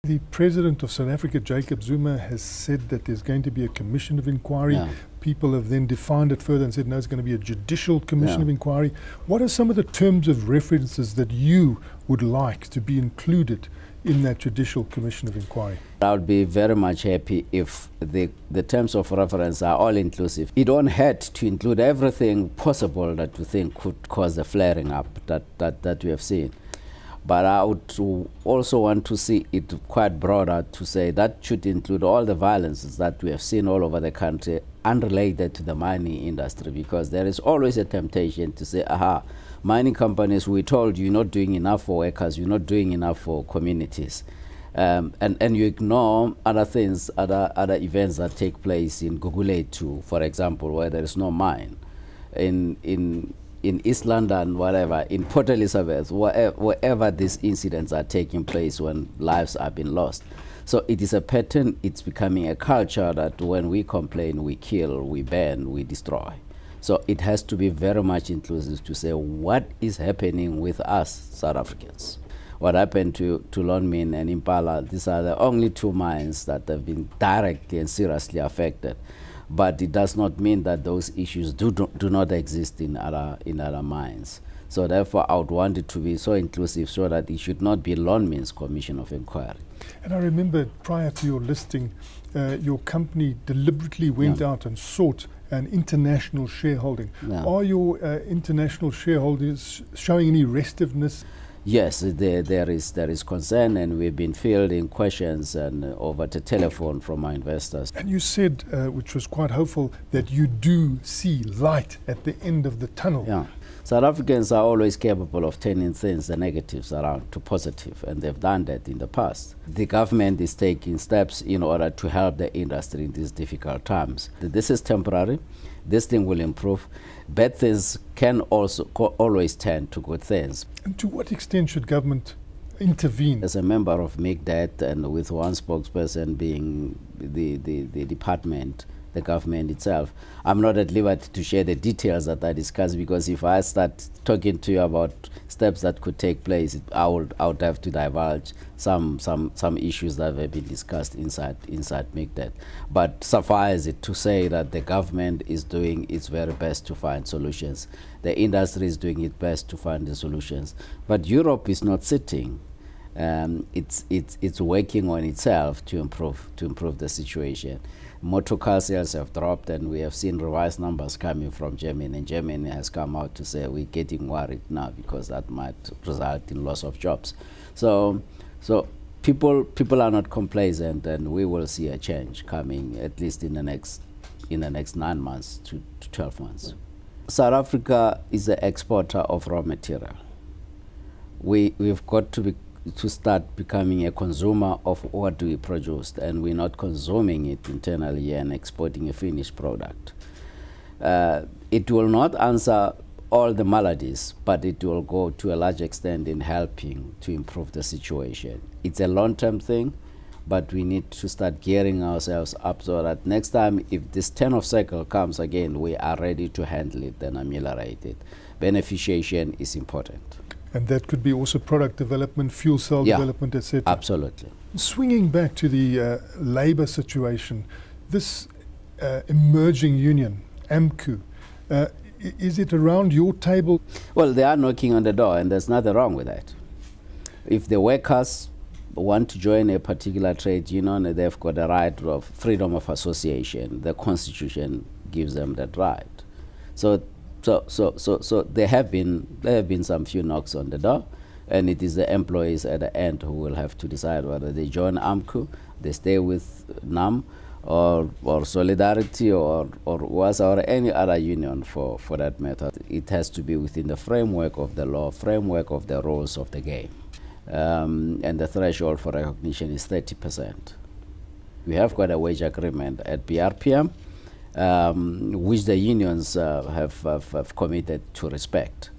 The President of South Africa, Jacob Zuma, has said that there's going to be a commission of inquiry. Yeah. People have then defined it further and said, no, it's going to be a judicial commission Yeah. of inquiry. What are some of the terms of references that you would like to be included in that judicial commission of inquiry? I would be very much happy if the terms of reference are all inclusive. It don't hurt to include everything possible that we think could cause the flaring up that we have seen. But I would also want to see it quite broader to say that should include all the violences that we have seen all over the country unrelated to the mining industry, because there is always a temptation to say, aha, mining companies, we told you're not doing enough for workers, you're not doing enough for communities. And you ignore other things, other events that take place in Guguletu, for example, where there is no mine. In East London, whatever, in Port Elizabeth, wherever these incidents are taking place when lives are being lost. So it is a pattern, it's becoming a culture that when we complain, we kill, we burn, we destroy. So it has to be very much inclusive to say what is happening with us, South Africans. What happened to Lonmin and Impala, these are the only two mines that have been directly and seriously affected. But it does not mean that those issues do not exist in other mines. So therefore, I would want it to be so inclusive so that it should not be Lonmin's commission of inquiry. And I remember prior to your listing, your company deliberately went out and sought an international shareholding. Are your international shareholders showing any restiveness? Yes, there is concern, and we've been fielding questions and over the telephone from our investors. And you said, which was quite hopeful, that you do see light at the end of the tunnel. Yeah. South Africans are always capable of turning things, the negatives, around to positive, and they've done that in the past. The government is taking steps in order to help the industry in these difficult times. This is temporary. This thing will improve. Bad things can also always turn to good things. And to what extent should government intervene? As a member of MIGDAT, and with one spokesperson being the department, the government itself, I'm not at liberty to share the details that I discussed, because if I start talking to you about steps that could take place, I would have to divulge some issues that have been discussed inside MIGDAT. But suffice it to say that the government is doing its very best to find solutions. The industry is doing its best to find the solutions. But Europe is not sitting. It's working on itself to improve the situation. Motor car sales have dropped, and we have seen revised numbers coming from Germany, and Germany has come out to say we're getting worried now because that might result in loss of jobs. So people are not complacent, and we will see a change coming at least in the next 9 months to 12 months. South Africa is an exporter of raw material. We've got to start becoming a consumer of what we produced, and we're not consuming it internally and exporting a finished product. It will not answer all the maladies, but it will go to a large extent in helping to improve the situation. It's a long-term thing, but we need to start gearing ourselves up so that next time, if this turn of cycle comes again, we are ready to handle it and ameliorate it. Beneficiation is important. And that could be also product development, fuel cell development, etc. Absolutely. Swinging back to the labour situation, this emerging union, AMCU, is it around your table? Well, they are knocking on the door, and there's nothing wrong with that. If the workers want to join a particular trade union, they've got a right of freedom of association. The Constitution gives them that right. So there have been some few knocks on the door, and it is the employees at the end who will have to decide whether they join AMCU, they stay with NAM, or Solidarity, or WASA, or any other union for that matter. It has to be within the framework of the law, framework of the rules of the game. And the threshold for recognition is 30%. We have got a wage agreement at BRPM, which the unions have committed to respect.